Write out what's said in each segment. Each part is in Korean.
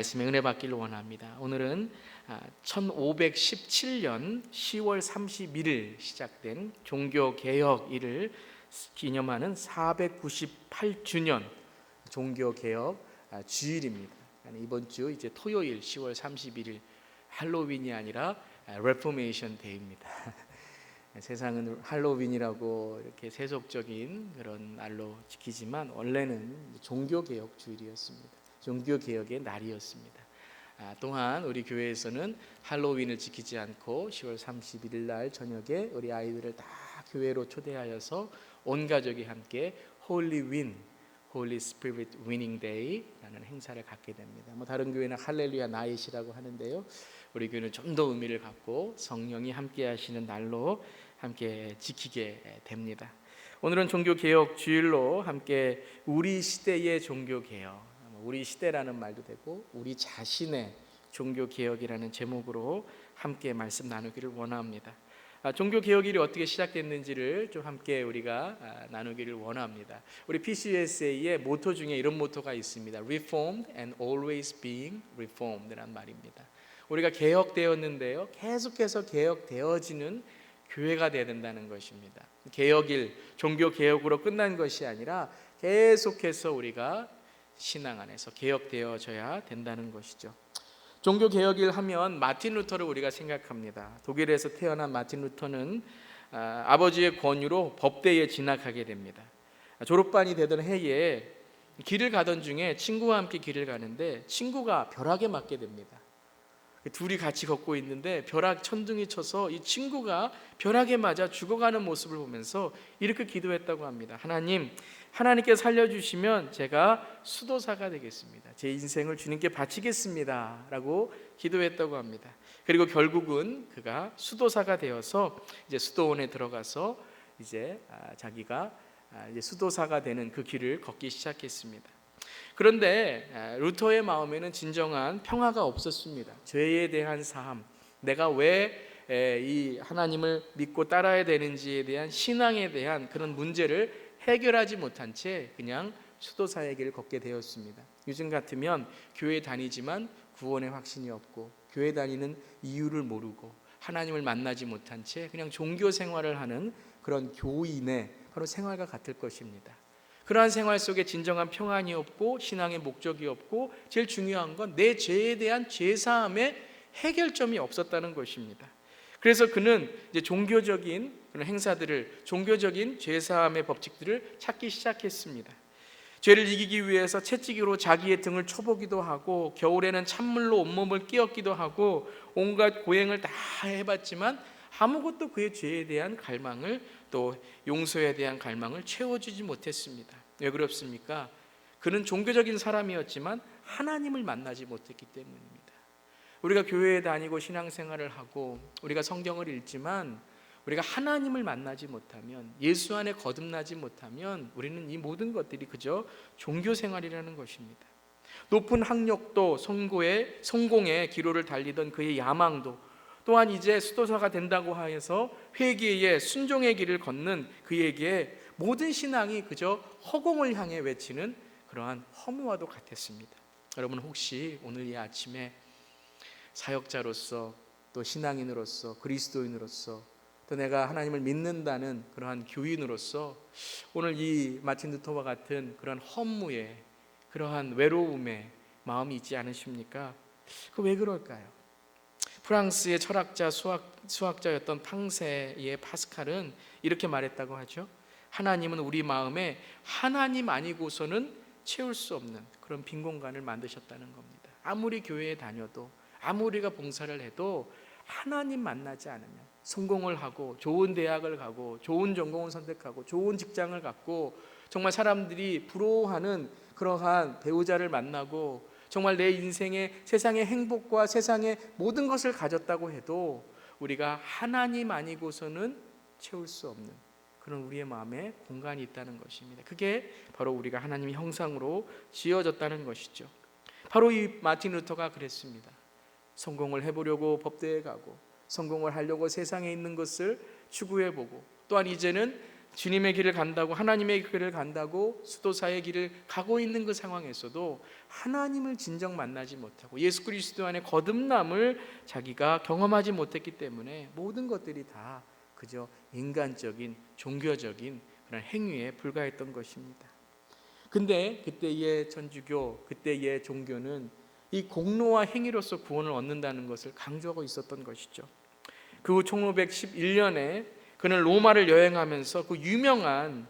말씀에 은혜 받기를 원합니다. 오늘은 1517년 10월 31일 시작된 종교개혁일을 기념하는 498주년 종교개혁 주일입니다. 이번 주 이제 토요일 10월 31일 할로윈이 아니라 레포메이션 데이입니다. 세상은 할로윈이라고 이렇게 세속적인 그런 날로 지키지만 원래는 종교개혁 주일이었습니다. 종교개혁의 날이었습니다. 또한 우리 교회에서는 할로윈을 지키지 않고 10월 31일 날 저녁에 우리 아이들을 다 교회로 초대하여서 온 가족이 함께 홀리 윈, 홀리 스피릿 위닝 데이라는 행사를 갖게 됩니다. 다른 교회는 할렐루야 나잇이라고 하는데요, 우리 교회는 좀 더 의미를 갖고 성령이 함께 하시는 날로 함께 지키게 됩니다. 오늘은 종교개혁 주일로 함께 우리 시대의 종교개혁, 우리 시대라는 말도 되고 우리 자신의 종교개혁이라는 제목으로 함께 말씀 나누기를 원합니다. 종교개혁일이 어떻게 시작됐는지를 좀 함께 우리가 나누기를 원합니다. 우리 PCUSA의 모토 중에 이런 모토가 있습니다. Reformed and always being reformed라는 말입니다. 우리가 개혁되었는데요, 계속해서 개혁되어지는 교회가 되어야 된다는 것입니다. 개혁일, 종교개혁으로 끝난 것이 아니라 계속해서 우리가 신앙 안에서 개혁되어져야 된다는 것이죠. 종교개혁일 하면 마틴 루터를 우리가 생각합니다. 독일에서 태어난 마틴 루터는 아버지의 권유로 법대에 진학하게 됩니다. 졸업반이 되던 해에 길을 가던 중에 친구와 함께 길을 가는데 친구가 벼락에 맞게 됩니다. 둘이 같이 걷고 있는데 벼락 천둥이 쳐서 이 친구가 벼락에 맞아 죽어가는 모습을 보면서 이렇게 기도했다고 합니다. 하나님께 살려주시면 제가 수도사가 되겠습니다. 제 인생을 주님께 바치겠습니다 라고 기도했다고 합니다. 그리고 결국은 그가 수도사가 되어서 이제 수도원에 들어가서 이제 자기가 이제 수도사가 되는 그 길을 걷기 시작했습니다. 그런데 루터의 마음에는 진정한 평화가 없었습니다. 죄에 대한 사함, 내가 왜 이 하나님을 믿고 따라야 되는지에 대한 신앙에 대한 그런 문제를 해결하지 못한 채 그냥 수도사의 길을 걷게 되었습니다. 요즘 같으면 교회 다니지만 구원의 확신이 없고 교회 다니는 이유를 모르고 하나님을 만나지 못한 채 그냥 종교 생활을 하는 그런 교인의 바로 생활과 같을 것입니다. 그러한 생활 속에 진정한 평안이 없고 신앙의 목적이 없고 제일 중요한 건 내 죄에 대한 죄사함의 해결점이 없었다는 것입니다. 그래서 그는 이제 종교적인 그런 행사들을, 종교적인 죄사함의 법칙들을 찾기 시작했습니다. 죄를 이기기 위해서 채찍으로 자기의 등을 쳐보기도 하고 겨울에는 찬물로 온몸을 끼얹기도 하고 온갖 고행을 다 해봤지만 아무것도 그의 죄에 대한 갈망을, 또 용서에 대한 갈망을 채워주지 못했습니다. 왜 그렇습니까? 그는 종교적인 사람이었지만 하나님을 만나지 못했기 때문입니다. 우리가 교회에 다니고 신앙생활을 하고 우리가 성경을 읽지만 우리가 하나님을 만나지 못하면, 예수 안에 거듭나지 못하면 우리는 이 모든 것들이 그저 종교생활이라는 것입니다. 높은 학력도, 성공의 기로를 달리던 그의 야망도, 또한 이제 수도사가 된다고 하여서 회개의 순종의 길을 걷는 그에게 모든 신앙이 그저 허공을 향해 외치는 그러한 허무와도 같았습니다. 여러분, 혹시 오늘 이 아침에 사역자로서, 또 신앙인으로서, 그리스도인으로서, 또 내가 하나님을 믿는다는 그러한 교인으로서 오늘 이 마틴 루터와 같은 그런 허무에, 그러한 외로움에 마음이 있지 않으십니까? 그 왜 그럴까요? 프랑스의 철학자, 수학자였던 팡세의 파스칼은 이렇게 말했다고 하죠. 하나님은 우리 마음에 하나님 아니고서는 채울 수 없는 그런 빈 공간을 만드셨다는 겁니다. 아무리 교회에 다녀도, 아무리가 봉사를 해도 하나님 만나지 않으면, 성공을 하고 좋은 대학을 가고 좋은 전공을 선택하고 좋은 직장을 갖고 정말 사람들이 부러워하는 그러한 배우자를 만나고 정말 내 인생의 세상의 행복과 세상의 모든 것을 가졌다고 해도 우리가 하나님 아니고서는 채울 수 없는 그런 우리의 마음에 공간이 있다는 것입니다. 그게 바로 우리가 하나님의 형상으로 지어졌다는 것이죠. 바로 이 마틴 루터가 그랬습니다. 성공을 해보려고 법대에 가고 성공을 하려고 세상에 있는 것을 추구해보고, 또한 이제는 주님의 길을 간다고, 하나님의 길을 간다고 수도사의 길을 가고 있는 그 상황에서도 하나님을 진정 만나지 못하고 예수 그리스도 안에 거듭남을 자기가 경험하지 못했기 때문에 모든 것들이 다 그저 인간적인 종교적인 그런 행위에 불과했던 것입니다. 근데 그때의 천주교, 그때의 종교는 이 공로와 행위로서 구원을 얻는다는 것을 강조하고 있었던 것이죠. 그 후 1511년에 그는 로마를 여행하면서 그 유명한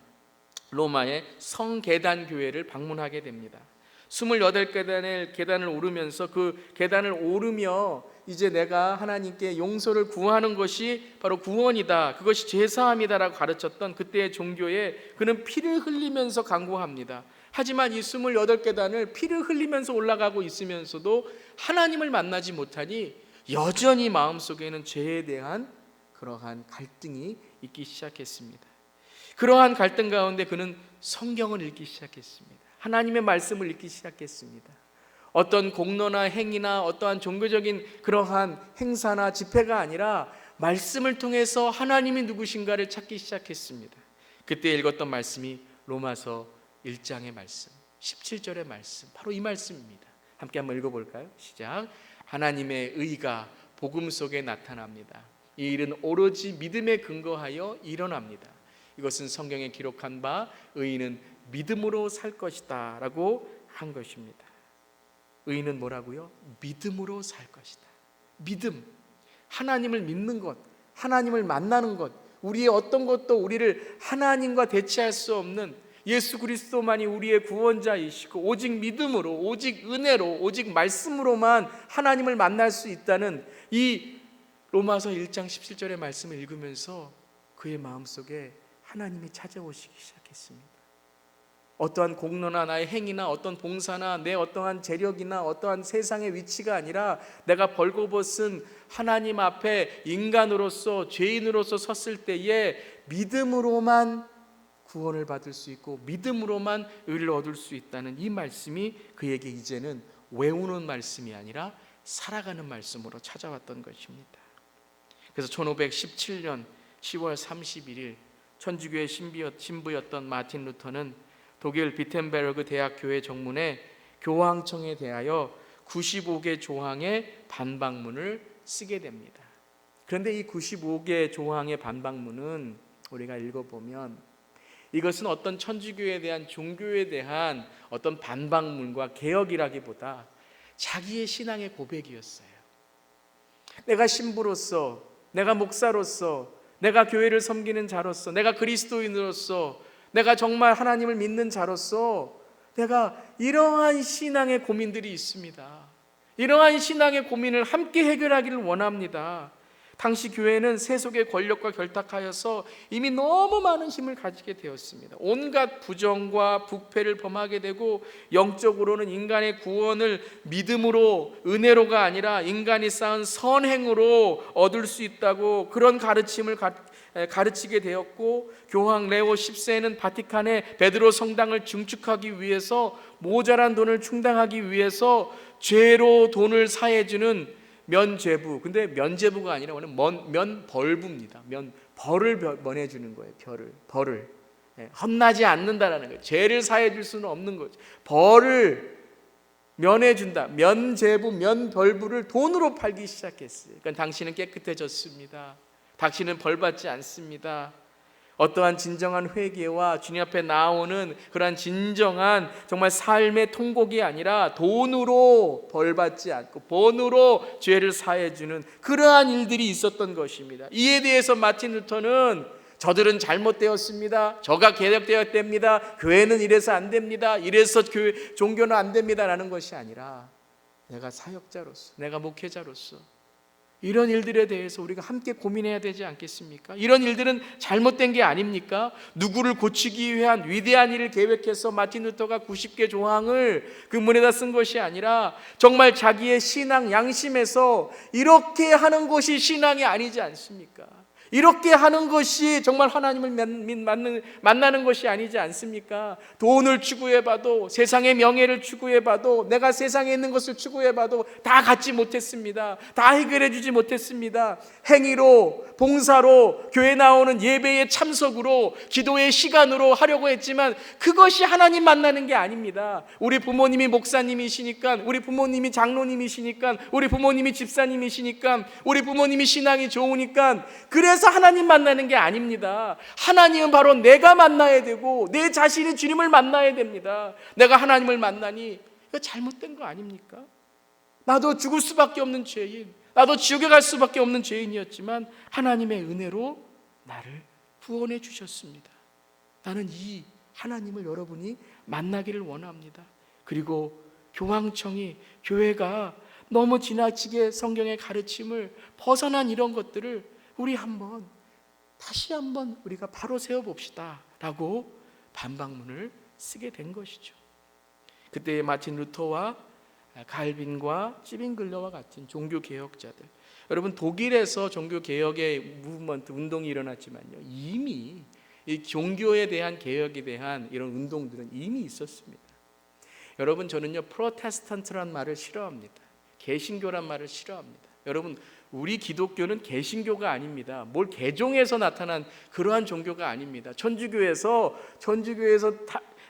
로마의 성계단 교회를 방문하게 됩니다. 28계단의 계단을 오르면서 그 계단을 오르며 이제 내가 하나님께 용서를 구하는 것이 바로 구원이다, 그것이 제사함이다라고 가르쳤던 그때의 종교에 그는 피를 흘리면서 강구합니다. 하지만 이 28계단을 피를 흘리면서 올라가고 있으면서도 하나님을 만나지 못하니 여전히 마음속에는 죄에 대한 그러한 갈등이 있기 시작했습니다. 그러한 갈등 가운데 그는 성경을 읽기 시작했습니다. 하나님의 말씀을 읽기 시작했습니다. 어떤 공로나 행위나 어떠한 종교적인 그러한 행사나 집회가 아니라 말씀을 통해서 하나님이 누구신가를 찾기 시작했습니다. 그때 읽었던 말씀이 로마서 1장의 말씀, 17절의 말씀, 바로 이 말씀입니다. 함께 한번 읽어볼까요? 시작. 하나님의 의가 복음 속에 나타납니다. 이 일은 오로지 믿음에 근거하여 일어납니다. 이것은 성경에 기록한 바 의인은 믿음으로 살 것이다 라고 한 것입니다. 의인은 뭐라고요? 믿음으로 살 것이다. 믿음, 하나님을 믿는 것, 하나님을 만나는 것, 우리의 어떤 것도 우리를 하나님과 대체할 수 없는 예수 그리스도만이 우리의 구원자이시고 오직 믿음으로, 오직 은혜로, 오직 말씀으로만 하나님을 만날 수 있다는 이 로마서 1장 17절의 말씀을 읽으면서 그의 마음속에 하나님이 찾아오시기 시작했습니다. 어떠한 공로나 나의 행위나 어떤 봉사나 내 어떠한 재력이나 어떠한 세상의 위치가 아니라 내가 벌거벗은 하나님 앞에 인간으로서 죄인으로서 섰을 때에 믿음으로만 구원을 받을 수 있고 믿음으로만 의를 얻을 수 있다는 이 말씀이 그에게 이제는 외우는 말씀이 아니라 살아가는 말씀으로 찾아왔던 것입니다. 그래서 1517년 10월 31일 천주교의 신부였던 마틴 루터는 독일 비텐베르그 대학교회 정문에 교황청에 대하여 95개 조항의 반박문을 쓰게 됩니다. 그런데 이 95개 조항의 반박문은 우리가 읽어보면 이것은 어떤 천주교에 대한 종교에 대한 어떤 반박문과 개혁이라기보다 자기의 신앙의 고백이었어요. 내가 신부로서, 내가 목사로서, 내가 교회를 섬기는 자로서, 내가 그리스도인으로서, 내가 정말 하나님을 믿는 자로서 내가 이러한 신앙의 고민들이 있습니다. 이러한 신앙의 고민을 함께 해결하기를 원합니다. 당시 교회는 세속의 권력과 결탁하여서 이미 너무 많은 힘을 가지게 되었습니다. 온갖 부정과 부패를 범하게 되고 영적으로는 인간의 구원을 믿음으로, 은혜로가 아니라 인간이 쌓은 선행으로 얻을 수 있다고 그런 가르침을 가르치게 되었고, 교황 레오 10세는 바티칸의 베드로 성당을 증축하기 위해서 모자란 돈을 충당하기 위해서 죄로 돈을 사해주는 면죄부, 근데 면죄부가 아니라 오늘 면벌부입니다. 벌을 면해주는 거예요. 벌을 험나지 않는다라는 거예요. 죄를 사해줄 수는 없는 거죠. 벌을 면해준다. 면죄부, 면벌부를 돈으로 팔기 시작했어요. 그러니까 당신은 깨끗해졌습니다. 당신은 벌받지 않습니다. 어떠한 진정한 회개와 주님 앞에 나오는 그러한 진정한 정말 삶의 통곡이 아니라 돈으로 벌받지 않고 돈으로 죄를 사해주는 그러한 일들이 있었던 것입니다. 이에 대해서 마틴 루터는 저들은 잘못되었습니다. 저가 개혁되어야 됩니다. 교회는 이래서 안 됩니다. 이래서 종교는 안 됩니다 라는 것이 아니라 내가 사역자로서, 내가 목회자로서 이런 일들에 대해서 우리가 함께 고민해야 되지 않겠습니까? 이런 일들은 잘못된 게 아닙니까? 누구를 고치기 위한 위대한 일을 계획해서 마틴 루터가 90개 조항을 그 문에다 쓴 것이 아니라 정말 자기의 신앙 양심에서 이렇게 하는 것이 신앙이 아니지 않습니까? 이렇게 하는 것이 정말 하나님을 만나는 것이 아니지 않습니까? 돈을 추구해봐도, 세상의 명예를 추구해봐도, 내가 세상에 있는 것을 추구해봐도 다 갖지 못했습니다. 다 해결해주지 못했습니다. 행위로, 봉사로, 교회 나오는 예배의 참석으로, 기도의 시간으로 하려고 했지만 그것이 하나님 만나는 게 아닙니다. 우리 부모님이 목사님이시니까, 우리 부모님이 장로님이시니까, 우리 부모님이 집사님이시니까, 우리 부모님이 신앙이 좋으니까 그래서 하나님 만나는 게 아닙니다. 하나님은 바로 내가 만나야 되고 내 자신이 주님을 만나야 됩니다. 내가 하나님을 만나니 이거 잘못된 거 아닙니까? 나도 죽을 수밖에 없는 죄인, 나도 지옥에 갈 수밖에 없는 죄인이었지만 하나님의 은혜로 나를 구원해 주셨습니다. 나는 이 하나님을 여러분이 만나기를 원합니다. 그리고 교황청이, 교회가 너무 지나치게 성경의 가르침을 벗어난 이런 것들을 우리 다시 한번 우리가 바로 세워봅시다 라고 반박문을 쓰게 된 것이죠. 그때 마틴 루터와 갈빈과 찌빙글러와 같은 종교개혁자들, 여러분 독일에서 종교개혁의 무브먼트, 운동이 일어났지만요, 이미 이 종교에 대한 개혁에 대한 이런 운동들은 이미 있었습니다. 여러분, 저는요 프로테스탄트란 말을 싫어합니다. 개신교란 말을 싫어합니다. 여러분, 우리 기독교는 개신교가 아닙니다. 뭘 개종해서 나타난 그러한 종교가 아닙니다. 천주교에서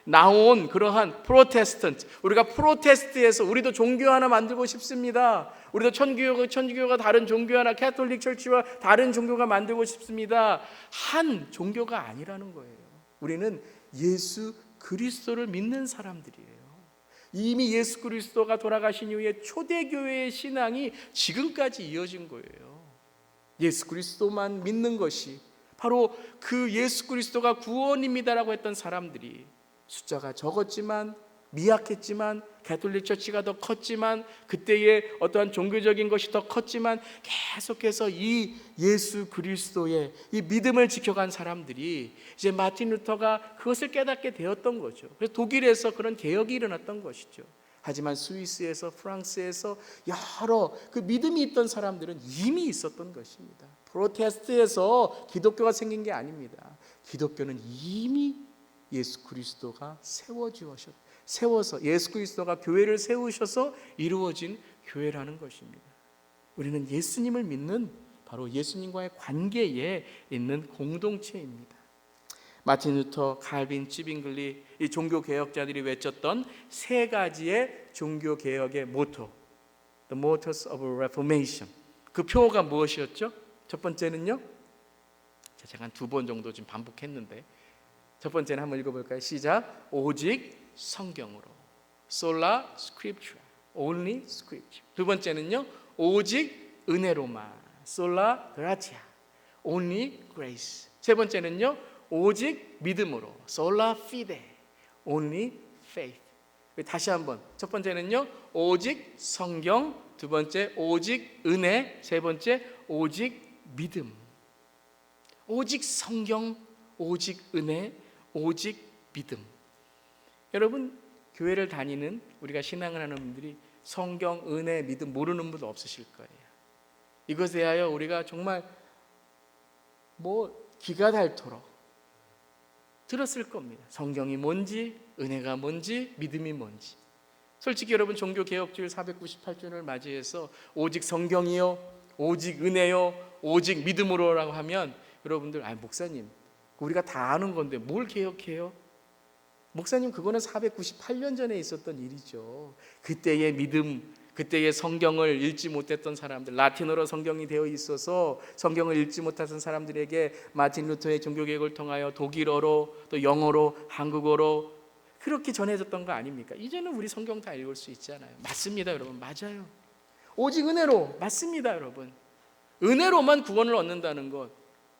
나온 그러한 프로테스턴트, 우리가 프로테스트에서 우리도 종교 하나 만들고 싶습니다. 우리도 천주교가 다른 종교 하나, 캐톨릭 철치와 다른 종교가 만들고 싶습니다. 한 종교가 아니라는 거예요. 우리는 예수 그리스도를 믿는 사람들이에요. 이미 예수 그리스도가 돌아가신 이후에 초대교회의 신앙이 지금까지 이어진 거예요. 예수 그리스도만 믿는 것이 바로 그 예수 그리스도가 구원입니다라고 했던 사람들이 숫자가 적었지만, 미약했지만, 가톨릭 처치가 더 컸지만, 그때의 어떠한 종교적인 것이 더 컸지만 계속해서 이 예수 그리스도의 이 믿음을 지켜간 사람들이 이제 마틴 루터가 그것을 깨닫게 되었던 거죠. 그래서 독일에서 그런 개혁이 일어났던 것이죠. 하지만 스위스에서, 프랑스에서 여러 그 믿음이 있던 사람들은 이미 있었던 것입니다. 프로테스트에서 기독교가 생긴 게 아닙니다. 기독교는 이미 예수 그리스도가 세워서 예수 그리스도가 교회를 세우셔서 이루어진 교회라는 것입니다. 우리는 예수님을 믿는 바로 예수님과의 관계에 있는 공동체입니다. 마틴 루터, 칼빈, 찌빙글리, 이 종교 개혁자들이 외쳤던 세 가지의 종교 개혁의 모토, The Mottos of Reformation. 그 표어가 무엇이었죠? 첫 번째는요, 제가 한 2번 정도 지금 반복했는데, 첫 번째는 한번 읽어볼까요? 시작. 오직 성경으로, Sola Scriptura, Only Scripture. 두 번째는요, 오직 은혜로만, Sola Gratia, Only Grace. 세 번째는요, 오직 믿음으로, Sola Fide, Only Faith. 다시 한번, 첫 번째는요, 오직 성경, 두 번째 오직 은혜, 세 번째 오직 믿음. 오직 성경, 오직 은혜, 오직 믿음. 여러분, 교회를 다니는, 우리가 신앙을 하는 분들이 성경, 은혜, 믿음 모르는 분 없으실 거예요. 이것에 대하여 우리가 정말 기가 닳도록 들었을 겁니다. 성경이 뭔지, 은혜가 뭔지, 믿음이 뭔지. 솔직히 여러분, 종교개혁주일 498주년을 맞이해서 오직 성경이요, 오직 은혜요, 오직 믿음으로라고 하면 여러분들, 목사님 우리가 다 아는 건데 뭘 개혁해요? 목사님, 그거는 498년 전에 있었던 일이죠. 그때의 믿음, 그때의 성경을 읽지 못했던 사람들, 라틴어로 성경이 되어 있어서 성경을 읽지 못하던 사람들에게 마틴 루터의 종교개혁을 통하여 독일어로, 또 영어로, 한국어로 그렇게 전해졌던 거 아닙니까? 이제는 우리 성경 다 읽을 수 있잖아요. 맞습니다, 여러분. 맞아요. 오직 은혜로, 맞습니다, 여러분. 은혜로만 구원을 얻는다는 것,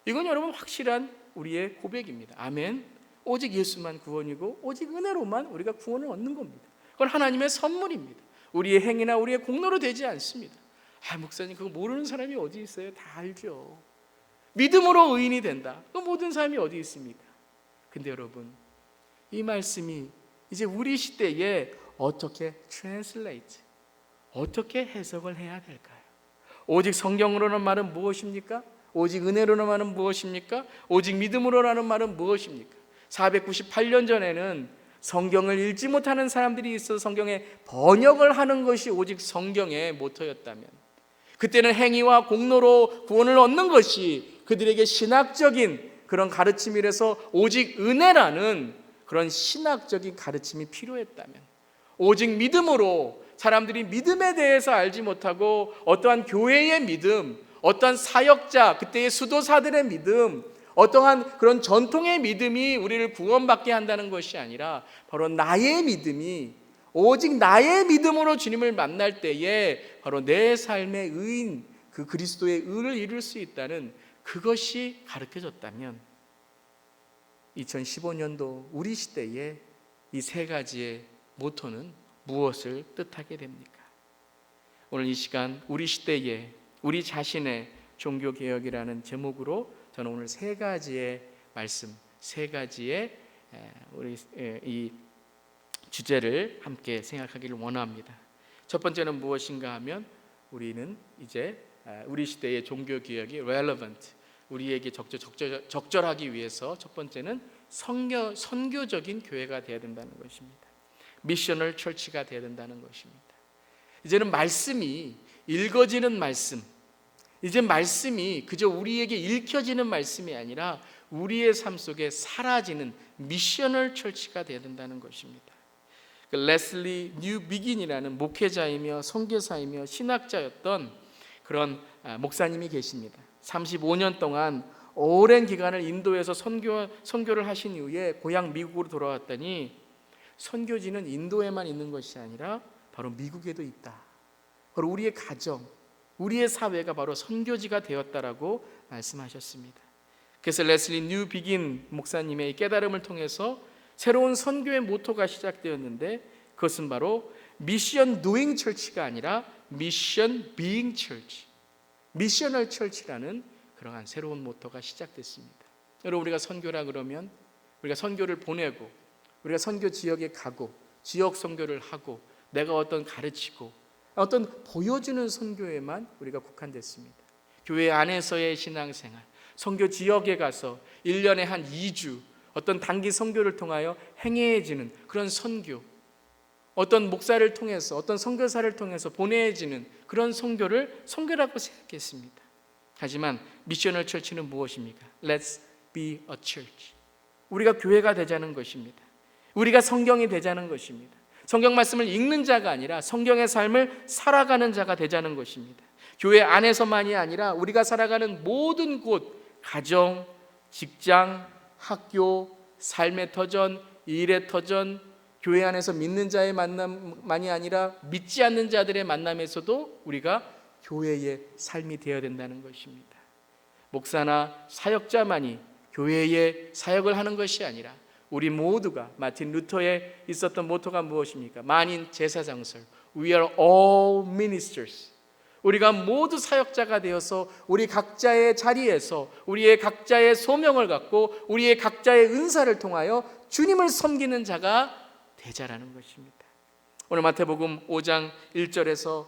이건 여러분 확실한 우리의 고백입니다. 아멘. 오직 예수만 구원이고 오직 은혜로만 우리가 구원을 얻는 겁니다. 그건 하나님의 선물입니다. 우리의 행위나 우리의 공로로 되지 않습니다. 목사님, 그거 모르는 사람이 어디 있어요? 다 알죠. 믿음으로 의인이 된다, 그 모든 사람이 어디 있습니까? 근데 여러분, 이 말씀이 이제 우리 시대에 어떻게 translate, 어떻게 해석을 해야 될까요? 오직 성경으로는 말은 무엇입니까? 오직 은혜로라는 말은 무엇입니까? 오직 믿음으로라는 말은 무엇입니까? 498년 전에는 성경을 읽지 못하는 사람들이 있어 성경의 번역을 하는 것이 오직 성경의 모토였다면, 그때는 행위와 공로로 구원을 얻는 것이 그들에게 신학적인 그런 가르침이라서 오직 은혜라는 그런 신학적인 가르침이 필요했다면, 오직 믿음으로 사람들이 믿음에 대해서 알지 못하고 어떠한 교회의 믿음, 어떠한 사역자, 그때의 수도사들의 믿음, 어떠한 그런 전통의 믿음이 우리를 구원받게 한다는 것이 아니라 바로 나의 믿음이, 오직 나의 믿음으로 주님을 만날 때에 바로 내 삶의 의인, 그 그리스도의 의를 이룰 수 있다는 그것이 가르쳐졌다면, 2015년도 우리 시대에 이 세 가지의 모토는 무엇을 뜻하게 됩니까? 오늘 이 시간 우리 시대에 우리 자신의 종교개혁이라는 제목으로 저는 오늘 세 가지의 말씀, 세 가지의 우리 이 주제를 함께 생각하기를 원합니다. 첫 번째는 무엇인가 하면, 우리는 이제 우리 시대의 종교개혁이 relevant, 우리에게 적절하기 위해서 첫 번째는 선교적인 교회가 되어야 된다는 것입니다. 미셔널 철치가 되어야 된다는 것입니다. 이제는 말씀이 읽어지는 말씀, 이제 말씀이 그저 우리에게 읽혀지는 말씀이 아니라 우리의 삶 속에 사라지는 미셔널 철치가 되어야 된다는 것입니다. 레슬리 뉴 비긴이라는 목회자이며 선교사이며 신학자였던 그런 목사님이 계십니다. 35년 동안 오랜 기간을 인도에서 선교를 하신 이후에 고향 미국으로 돌아왔더니, 선교지는 인도에만 있는 것이 아니라 바로 미국에도 있다. 바로 우리의 가정, 우리의 사회가 바로 선교지가 되었다라고 말씀하셨습니다. 그래서 레슬리 뉴 비긴 목사님의 깨달음을 통해서 새로운 선교의 모토가 시작되었는데, 그것은 바로 미션 도잉 철치가 아니라 미션 비잉 철치, 미셔널 철치라는 그러한 새로운 모토가 시작됐습니다. 여러분, 우리가 선교라 그러면 우리가 선교를 보내고 우리가 선교 지역에 가고 지역 선교를 하고 내가 어떤 가르치고 어떤 보여주는 선교에만 우리가 국한됐습니다. 교회 안에서의 신앙생활, 선교 지역에 가서 1년에 한 2주 어떤 단기 선교를 통하여 행해지는 그런 선교, 어떤 목사를 통해서 어떤 선교사를 통해서 보내지는 그런 선교를 선교라고 생각했습니다. 하지만 미셔널 철치는 무엇입니까? Let's be a church. 우리가 교회가 되자는 것입니다. 우리가 성경이 되자는 것입니다. 성경 말씀을 읽는 자가 아니라 성경의 삶을 살아가는 자가 되자는 것입니다. 교회 안에서만이 아니라 우리가 살아가는 모든 곳, 가정, 직장, 학교, 삶의 터전, 일의 터전, 교회 안에서 믿는 자의 만남만이 아니라 믿지 않는 자들의 만남에서도 우리가 교회의 삶이 되어야 된다는 것입니다. 목사나 사역자만이 교회의 사역을 하는 것이 아니라 우리 모두가, 마틴 루터에 있었던 모토가 무엇입니까? 만인 제사장설, We are all ministers. 우리가 모두 사역자가 되어서 우리 각자의 자리에서 우리의 각자의 소명을 갖고 우리의 각자의 은사를 통하여 주님을 섬기는 자가 되자라는 것입니다. 오늘 마태복음 5장 1절에서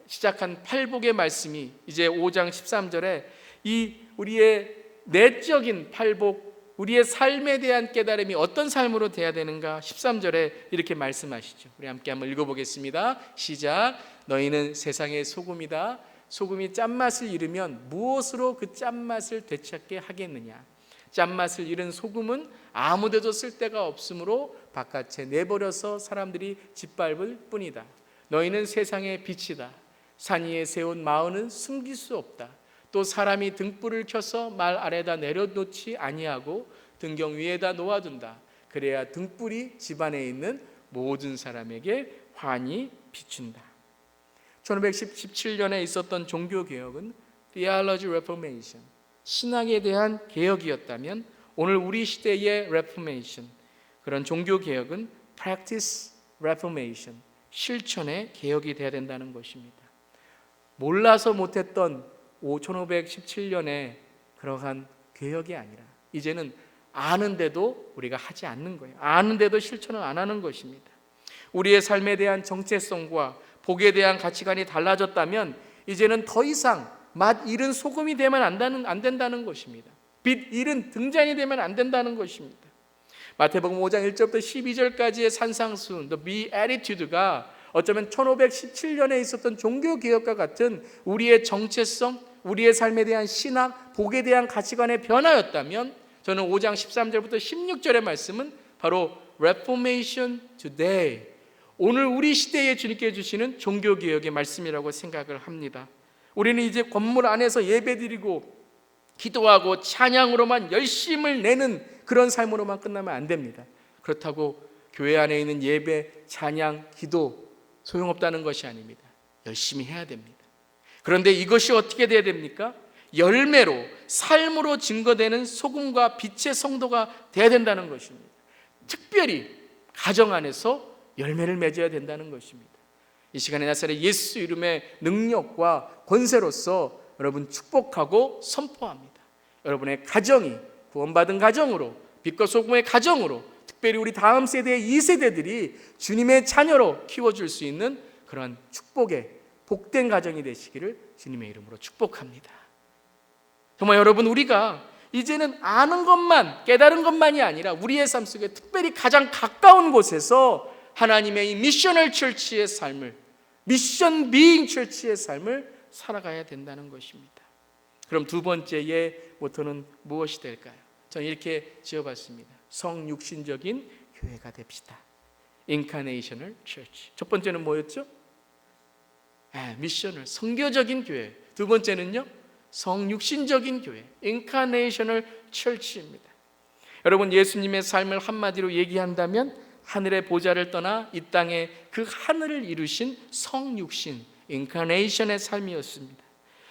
시작한 팔복의 말씀이 이제 5장 13절에 이 우리의 내적인 팔복, 우리의 삶에 대한 깨달음이 어떤 삶으로 돼야 되는가 13절에 이렇게 말씀하시죠. 우리 함께 한번 읽어보겠습니다. 시작. 너희는 세상의 소금이다. 소금이 짠맛을 잃으면 무엇으로 그 짠맛을 되찾게 하겠느냐. 짠맛을 잃은 소금은 아무데도 쓸데가 없으므로 바깥에 내버려서 사람들이 짓밟을 뿐이다. 너희는 세상의 빛이다. 산 위에 세운 마을은 숨길 수 없다. 또 사람이 등불을 켜서 말 아래다 내려놓지 아니하고 등경 위에다 놓아둔다. 그래야 등불이 집안에 있는 모든 사람에게 환히 비춘다. 1517년에 있었던 종교개혁은 Theology Reformation, 신학에 대한 개혁이었다면 오늘 우리 시대의 Reformation, 그런 종교개혁은 Practice Reformation, 실천의 개혁이 되어야 된다는 것입니다. 몰라서 못했던 1517년에 그러한 개혁이 아니라 이제는 아는데도 우리가 하지 않는 거예요. 아는데도 실천을 안 하는 것입니다. 우리의 삶에 대한 정체성과 복에 대한 가치관이 달라졌다면 이제는 더 이상 맛 잃은 소금이 되면 안 된다는 것입니다. 빛 잃은 등잔이 되면 안 된다는 것입니다. 마태복음 5장 1절부터 12절까지의 산상수훈, The Beatitude가 어쩌면 1517년에 있었던 종교개혁과 같은 우리의 정체성, 우리의 삶에 대한 신학, 복에 대한 가치관의 변화였다면, 저는 5장 13절부터 16절의 말씀은 바로 Reformation Today, 오늘 우리 시대에 주님께 주시는 종교개혁의 말씀이라고 생각을 합니다. 우리는 이제 건물 안에서 예배드리고 기도하고 찬양으로만 열심을 내는 그런 삶으로만 끝나면 안 됩니다. 그렇다고 교회 안에 있는 예배, 찬양, 기도 소용없다는 것이 아닙니다. 열심히 해야 됩니다. 그런데 이것이 어떻게 돼야 됩니까? 열매로, 삶으로 증거되는 소금과 빛의 성도가 돼야 된다는 것입니다. 특별히 가정 안에서 열매를 맺어야 된다는 것입니다. 이 시간에 나사렛 예수 이름의 능력과 권세로서 여러분 축복하고 선포합니다. 여러분의 가정이 구원받은 가정으로, 빛과 소금의 가정으로, 특별히 우리 다음 세대의 2세대들이 주님의 자녀로 키워줄 수 있는 그런 축복의 복된 가정이 되시기를 주님의 이름으로 축복합니다. 정말 여러분, 우리가 이제는 아는 것만, 깨달은 것만이 아니라 우리의 삶 속에 특별히 가장 가까운 곳에서 하나님의 이 미셔널 처치의 삶을, 미션 비잉 처치의 삶을 살아가야 된다는 것입니다. 그럼 두 번째의 모토는 무엇이 될까요? 저는 이렇게 지어봤습니다. 성육신적인 교회가 됩시다. Incarnational Church. 첫 번째는 뭐였죠? 미셔널, 선교적인 교회. 두 번째는요, 성육신적인 교회, Incarnational Church입니다. 여러분, 예수님의 삶을 한마디로 얘기한다면 하늘의 보좌를 떠나 이 땅에 그 하늘을 이루신 성육신, Incarnation의 삶이었습니다.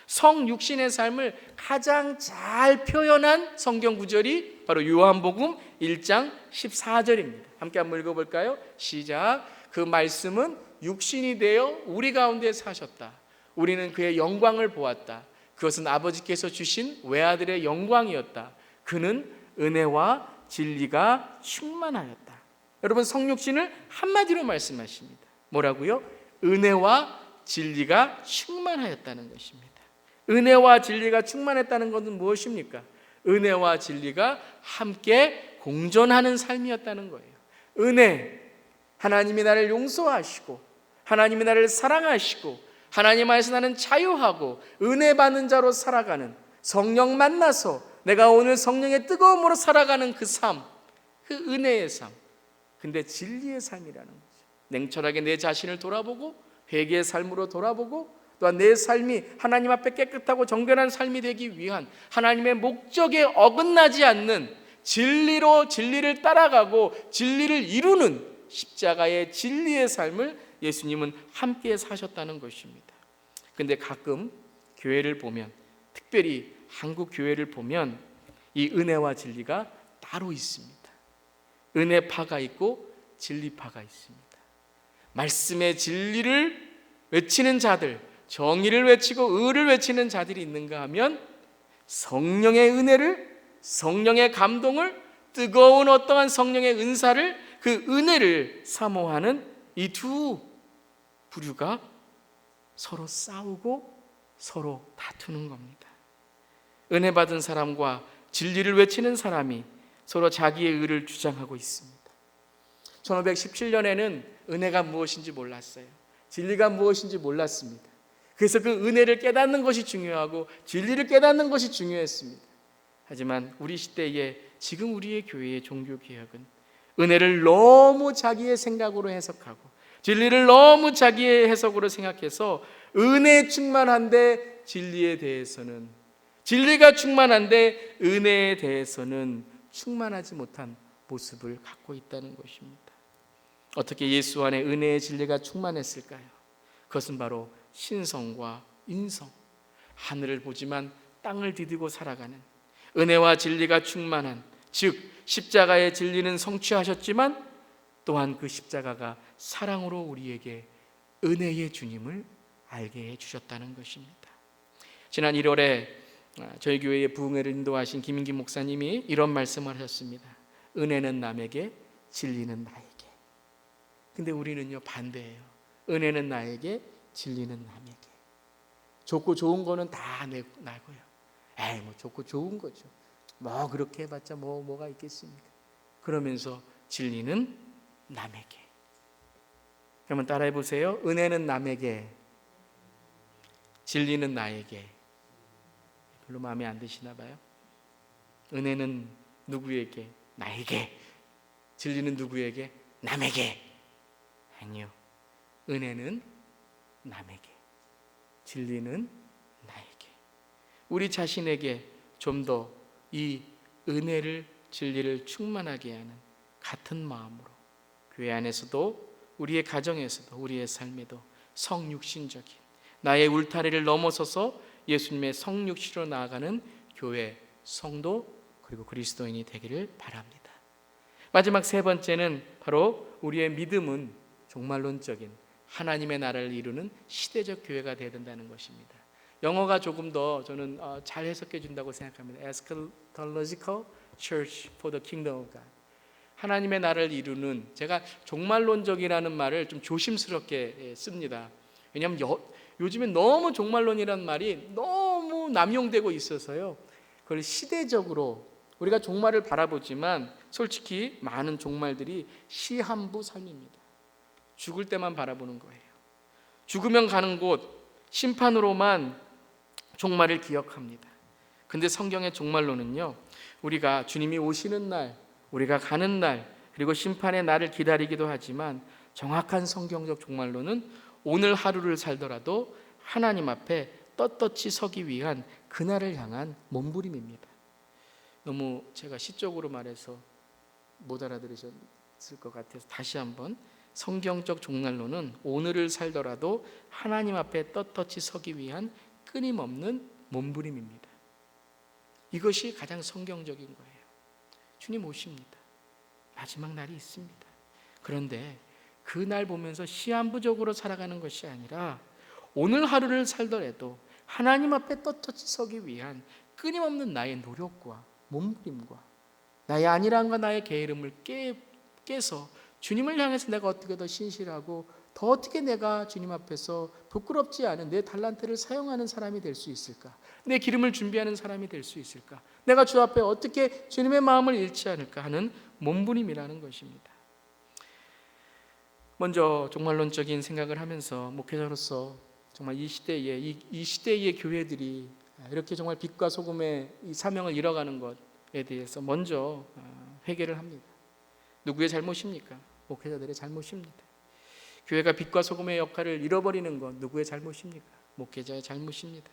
성육신의 삶을 가장 잘 표현한 성경 구절이 바로 요한복음 1장 14절입니다. 함께 한번 읽어볼까요? 시작. 그 말씀은 육신이 되어 우리 가운데 사셨다. 우리는 그의 영광을 보았다. 그것은 아버지께서 주신 외아들의 영광이었다. 그는 은혜와 진리가 충만하였다. 여러분, 성육신을 한마디로 말씀하십니다. 뭐라고요? 은혜와 진리가 충만하였다는 것입니다. 은혜와 진리가 충만했다는 것은 무엇입니까? 은혜와 진리가 함께 공존하는 삶이었다는 거예요. 은혜, 하나님이 나를 용서하시고 하나님이 나를 사랑하시고 하나님 안에서 나는 자유하고 은혜 받는 자로 살아가는, 성령 만나서 내가 오늘 성령의 뜨거움으로 살아가는 그 삶, 그 은혜의 삶. 근데 진리의 삶이라는 거죠. 냉철하게 내 자신을 돌아보고 회개의 삶으로 돌아보고 또한 내 삶이 하나님 앞에 깨끗하고 정결한 삶이 되기 위한 하나님의 목적에 어긋나지 않는 진리로 진리를 따라가고 진리를 이루는 십자가의 진리의 삶을 예수님은 함께 사셨다는 것입니다. 근데 가끔 교회를 보면, 특별히 한국 교회를 보면 이 은혜와 진리가 따로 있습니다. 은혜파가 있고 진리파가 있습니다. 말씀의 진리를 외치는 자들, 정의를 외치고 의를 외치는 자들이 있는가 하면 성령의 은혜를, 성령의 감동을, 뜨거운 어떠한 성령의 은사를, 그 은혜를 사모하는 이 두 부류가 서로 싸우고 서로 다투는 겁니다. 은혜 받은 사람과 진리를 외치는 사람이 서로 자기의 의를 주장하고 있습니다. 1517년에는 은혜가 무엇인지 몰랐어요. 진리가 무엇인지 몰랐습니다. 그래서 그 은혜를 깨닫는 것이 중요하고 진리를 깨닫는 것이 중요했습니다. 하지만 우리 시대에 지금 우리의 교회의 종교개혁은 은혜를 너무 자기의 생각으로 해석하고 진리를 너무 자기의 해석으로 생각해서 은혜 충만한데 진리에 대해서는, 진리가 충만한데 은혜에 대해서는 충만하지 못한 모습을 갖고 있다는 것입니다. 어떻게 예수 안에 은혜의 진리가 충만했을까요? 그것은 바로 신성과 인성, 하늘을 보지만 땅을 디디고 살아가는 은혜와 진리가 충만한, 즉 십자가의 진리는 성취하셨지만 또한 그 십자가가 사랑으로 우리에게 은혜의 주님을 알게 해주셨다는 것입니다. 지난 1월에 저희 교회의 부흥회를 인도하신 김인기 목사님이 이런 말씀을 하셨습니다. 은혜는 남에게, 진리는 나에게. 근데 우리는요 반대예요. 은혜는 나에게, 진리는 남에게. 좋고 좋은 거는 다 나고요. 에이, 뭐 좋고 좋은 거죠. 뭐 그렇게 해봤자 뭐가 있겠습니까? 그러면서 진리는 남에게. 그러면 따라해 보세요. 은혜는 남에게, 진리는 나에게. 별로 마음에 안 드시나 봐요. 은혜는 누구에게? 나에게. 진리는 누구에게? 남에게. 아니요. 은혜는 남에게, 진리는 나에게. 우리 자신에게 좀 더 이 은혜를, 진리를 충만하게 하는 같은 마음으로 교회 안에서도, 우리의 가정에서도, 우리의 삶에도 성육신적인 나의 울타리를 넘어서서 예수님의 성육신으로 나아가는 교회, 성도, 그리고 그리스도인이 되기를 바랍니다. 마지막 세 번째는 바로 우리의 믿음은 종말론적인 하나님의 나라를 이루는 시대적 교회가 되어야 된다는 것입니다. 영어가 조금 더 저는 잘 해석해 준다고 생각합니다. Eschatological Church for the Kingdom of God. 하나님의 나라를 이루는, 제가 종말론적이라는 말을 좀 조심스럽게 씁니다. 왜냐하면 요즘에 너무 종말론이라는 말이 너무 남용되고 있어서요. 그걸 시대적으로 우리가 종말을 바라보지만 솔직히 많은 종말들이 시한부 삶입니다. 죽을 때만 바라보는 거예요. 죽으면 가는 곳, 심판으로만 종말을 기억합니다. 근데 성경의 종말론은요, 우리가 주님이 오시는 날, 우리가 가는 날, 그리고 심판의 날을 기다리기도 하지만 정확한 성경적 종말론은 오늘 하루를 살더라도 하나님 앞에 떳떳이 서기 위한 그날을 향한 몸부림입니다. 너무 제가 시적으로 말해서 못 알아들으셨을 것 같아서 다시 한번, 성경적 종말론은 오늘을 살더라도 하나님 앞에 떳떳이 서기 위한 끊임없는 몸부림입니다. 이것이 가장 성경적인 거예요. 주님 오십니다. 마지막 날이 있습니다. 그런데 그 날 보면서 시한부적으로 살아가는 것이 아니라 오늘 하루를 살더라도 하나님 앞에 떳떳이 서기 위한 끊임없는 나의 노력과 몸부림과 나의 안일함과 나의 게으름을 깨서 주님을 향해서 내가 어떻게 더 신실하고 더 어떻게 내가 주님 앞에서 부끄럽지 않은 내 달란트를 사용하는 사람이 될 수 있을까? 내 기름을 준비하는 사람이 될 수 있을까? 내가 주 앞에 어떻게 주님의 마음을 잃지 않을까 하는 몸부림이라는 것입니다. 먼저 종말론적인 생각을 하면서 목회자로서 정말 이 시대의 교회들이 이렇게 정말 빛과 소금의 이 사명을 잃어가는 것에 대해서 먼저 회개를 합니다. 누구의 잘못입니까? 목회자들의 잘못입니다. 교회가 빛과 소금의 역할을 잃어버리는 건 누구의 잘못입니까? 목회자의 잘못입니다.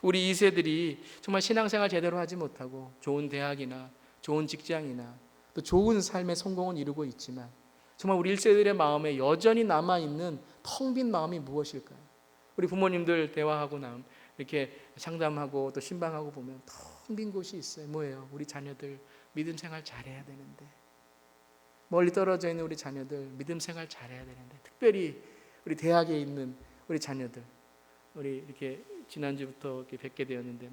우리 2세들이 정말 신앙생활 제대로 하지 못하고 좋은 대학이나 좋은 직장이나 또 좋은 삶의 성공은 이루고 있지만 정말 우리 1세들의 마음에 여전히 남아있는 텅 빈 마음이 무엇일까요? 우리 부모님들 대화하고 이렇게 상담하고 또 신방하고 보면 텅 빈 곳이 있어요. 뭐예요? 우리 자녀들 믿음 생활 잘해야 되는데, 멀리 떨어져 있는 우리 자녀들 믿음 생활 잘해야 되는데, 특별히 우리 대학에 있는 우리 자녀들, 우리 이렇게 지난주부터 이렇게 뵙게 되었는데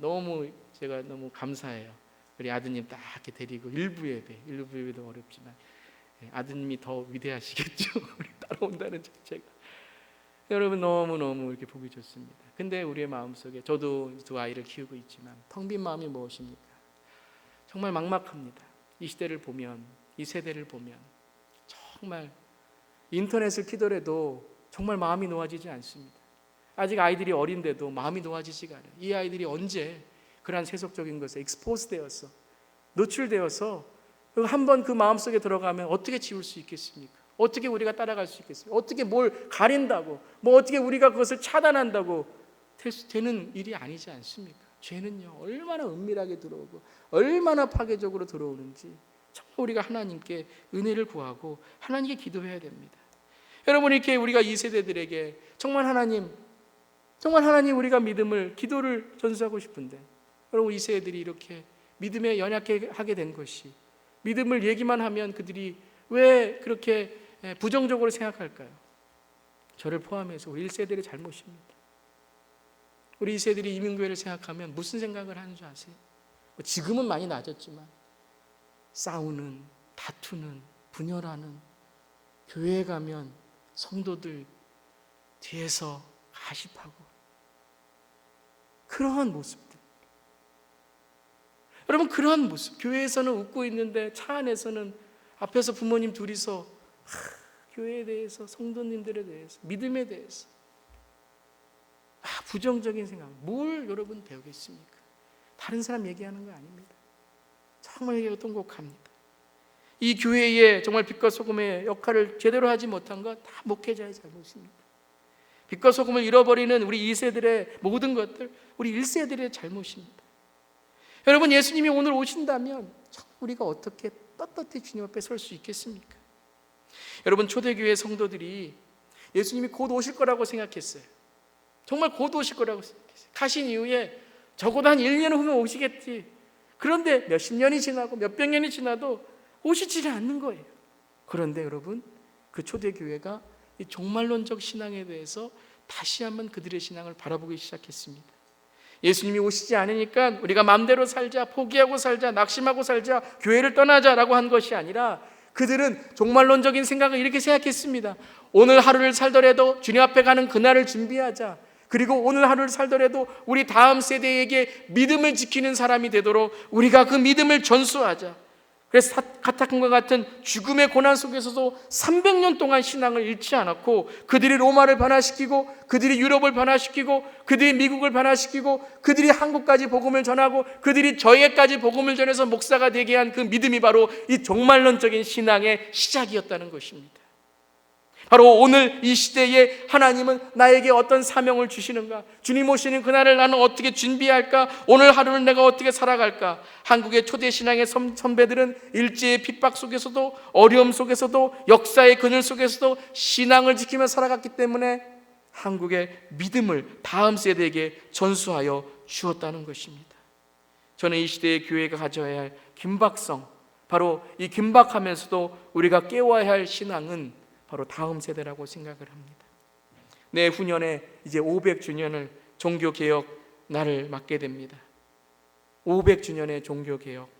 제가 너무 감사해요. 우리 아드님 딱 이렇게 데리고 일부 예배도 어렵지만 아드님이 더 위대하시겠죠. 우리 따라온다는 자체가 여러분 너무 이렇게 보기 좋습니다. 근데 우리의 마음속에, 저도 두 아이를 키우고 있지만 텅 빈 마음이 무엇입니까? 정말 막막합니다. 이 시대를 보면, 이 세대를 보면 정말 인터넷을 키더라도 정말 마음이 놓아지지 않습니다. 아직 아이들이 어린데도 마음이 놓아지지가 않아요. 이 아이들이 언제 그러한 세속적인 것에 익스포즈 되어서, 노출되어서 한번 그 마음속에 들어가면 어떻게 지울 수 있겠습니까? 어떻게 우리가 따라갈 수 있겠습니까? 어떻게 뭘 가린다고, 어떻게 우리가 그것을 차단한다고 되는 일이 아니지 않습니까? 죄는요, 얼마나 은밀하게 들어오고 얼마나 파괴적으로 들어오는지 정말 우리가 하나님께 은혜를 구하고 하나님께 기도해야 됩니다. 여러분, 이렇게 우리가 이 세대들에게 정말 하나님 우리가 믿음을, 기도를 전수하고 싶은데, 여러분 이 세대들이 이렇게 믿음에 연약하게 된 것이, 믿음을 얘기만 하면 그들이 왜 그렇게 부정적으로 생각할까요? 저를 포함해서 우리 1세들의 잘못입니다. 우리 2세들이 이민교회를 생각하면 무슨 생각을 하는 줄 아세요? 지금은 많이 나아졌지만 싸우는, 다투는, 분열하는, 교회에 가면 성도들 뒤에서 가십하고 그러한 모습들. 여러분, 그러한 모습. 교회에서는 웃고 있는데 차 안에서는 앞에서 부모님 둘이서 교회에 대해서, 성도님들에 대해서, 믿음에 대해서 부정적인 생각. 뭘 여러분 배우겠습니까? 다른 사람 얘기하는 거 아닙니다. 정말 얘기가 통곡합니다. 이 교회에 정말 빛과 소금의 역할을 제대로 하지 못한 것 다 목회자의 잘못입니다. 빛과 소금을 잃어버리는 우리 2세들의 모든 것들, 우리 1세들의 잘못입니다. 여러분, 예수님이 오늘 오신다면 우리가 어떻게 떳떳히 주님 앞에 설 수 있겠습니까? 여러분, 초대교회 성도들이 예수님이 곧 오실 거라고 생각했어요. 정말 곧 오실 거라고 생각했어요. 가신 이후에 적어도 한 1년 후면 오시겠지. 그런데 몇십 년이 지나고 몇백 년이 지나도 오시지 않는 거예요. 그런데 여러분, 그 초대교회가 이 종말론적 신앙에 대해서 다시 한번 그들의 신앙을 바라보기 시작했습니다. 예수님이 오시지 않으니까 우리가 마음대로 살자, 포기하고 살자, 낙심하고 살자, 교회를 떠나자라고 한 것이 아니라 그들은 종말론적인 생각을 이렇게 생각했습니다. 오늘 하루를 살더라도 주님 앞에 가는 그날을 준비하자. 그리고 오늘 하루를 살더라도 우리 다음 세대에게 믿음을 지키는 사람이 되도록 우리가 그 믿음을 전수하자. 그래서 카타콤과 같은 죽음의 고난 속에서도 300년 동안 신앙을 잃지 않았고, 그들이 로마를 변화시키고, 그들이 유럽을 변화시키고, 그들이 미국을 변화시키고, 그들이 한국까지 복음을 전하고, 그들이 저에까지 복음을 전해서 목사가 되게 한 그 믿음이 바로 이 종말론적인 신앙의 시작이었다는 것입니다. 바로 오늘 이 시대에 하나님은 나에게 어떤 사명을 주시는가? 주님 오시는 그날을 나는 어떻게 준비할까? 오늘 하루는 내가 어떻게 살아갈까? 한국의 초대신앙의 선배들은 일제의 핍박 속에서도, 어려움 속에서도, 역사의 그늘 속에서도 신앙을 지키며 살아갔기 때문에 한국의 믿음을 다음 세대에게 전수하여 주었다는 것입니다. 저는 이 시대의 교회가 가져야 할 긴박성, 바로 이 긴박하면서도 우리가 깨워야 할 신앙은 바로 다음 세대라고 생각을 합니다. 내후년에 이제 500주년을 종교개혁 날을 맞게 됩니다. 500주년의 종교개혁.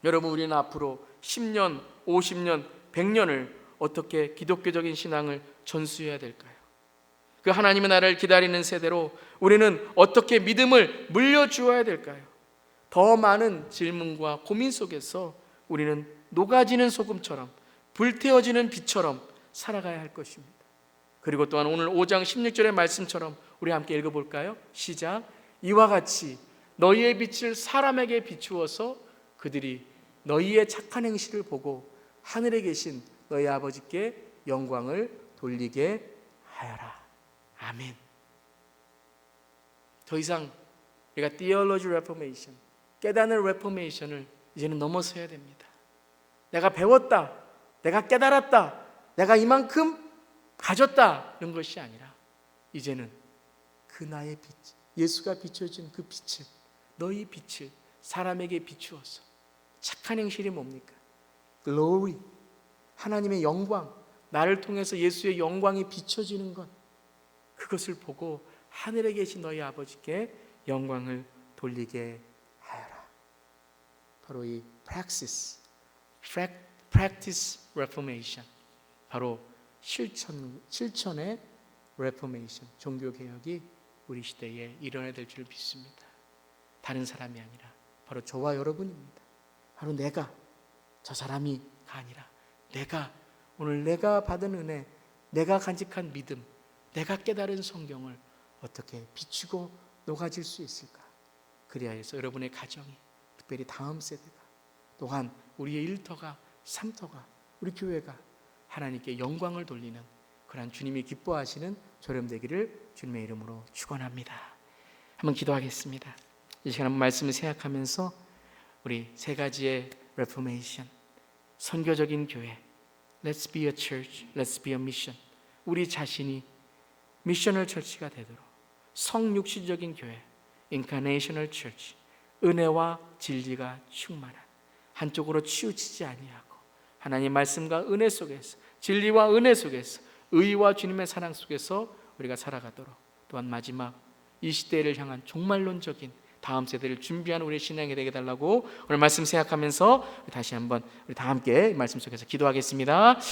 여러분, 우리는 앞으로 10년, 50년, 100년을 어떻게 기독교적인 신앙을 전수해야 될까요? 그 하나님의 나라를 기다리는 세대로 우리는 어떻게 믿음을 물려주어야 될까요? 더 많은 질문과 고민 속에서 우리는 녹아지는 소금처럼, 불태워지는 빛처럼 살아가야 할 것입니다. 그리고 또한 오늘 5장 16절의 말씀처럼 우리 함께 읽어볼까요? 시작. 이와 같이 너희의 빛을 사람에게 비추어서 그들이 너희의 착한 행실을 보고 하늘에 계신 너희 아버지께 영광을 돌리게 하여라. 아멘. 더 이상 우리가 Theology Reformation, 깨닫는 Reformation을 이제는 넘어서야 됩니다. 내가 배웠다, 내가 깨달았다, 내가 이만큼 가졌다, 이런 것이 아니라 이제는 그 나의 빛, 예수가 비춰준 그 빛을, 너희 빛을 사람에게 비추어서 착한 행실이 뭡니까? Glory, 하나님의 영광, 나를 통해서 예수의 영광이 비춰지는 것, 그것을 보고 하늘에 계신 너희 아버지께 영광을 돌리게 하여라. 바로 이 practice reformation, 바로 실천의 reformation, 종교개혁이 우리 시대에 일어나야 될 줄 믿습니다. 다른 사람이 아니라 바로 저와 여러분입니다. 바로 내가, 저 사람이가 아니라 오늘 내가 받은 은혜, 내가 간직한 믿음, 내가 깨달은 성경을 어떻게 비추고 녹아질 수 있을까? 그래야 해서 여러분의 가정이, 특별히 다음 세대가, 또한 우리의 일터가, 삼터가, 우리 교회가 하나님께 영광을 돌리는 그러한 주님이 기뻐하시는 조렴되기를 주님의 이름으로 축원합니다. 한번 기도하겠습니다. 이 시간 한번 말씀을 생각하면서 우리 세 가지의 레포메이션, 선교적인 교회, Let's be a church, let's be a mission, 우리 자신이 미셔널 처치가 되도록 성육신적인 교회, 인카네이셔널 처치, 은혜와 진리가 충만한, 한쪽으로 치우치지 아니하고 하나님 말씀과 은혜 속에서, 진리와 은혜 속에서, 의와 주님의 사랑 속에서 우리가 살아가도록, 또한 마지막 이 시대를 향한 종말론적인 다음 세대를 준비하는 우리의 신앙이 되게 달라고 오늘 말씀 생각하면서 다시 한번 우리 다 함께 말씀 속에서 기도하겠습니다.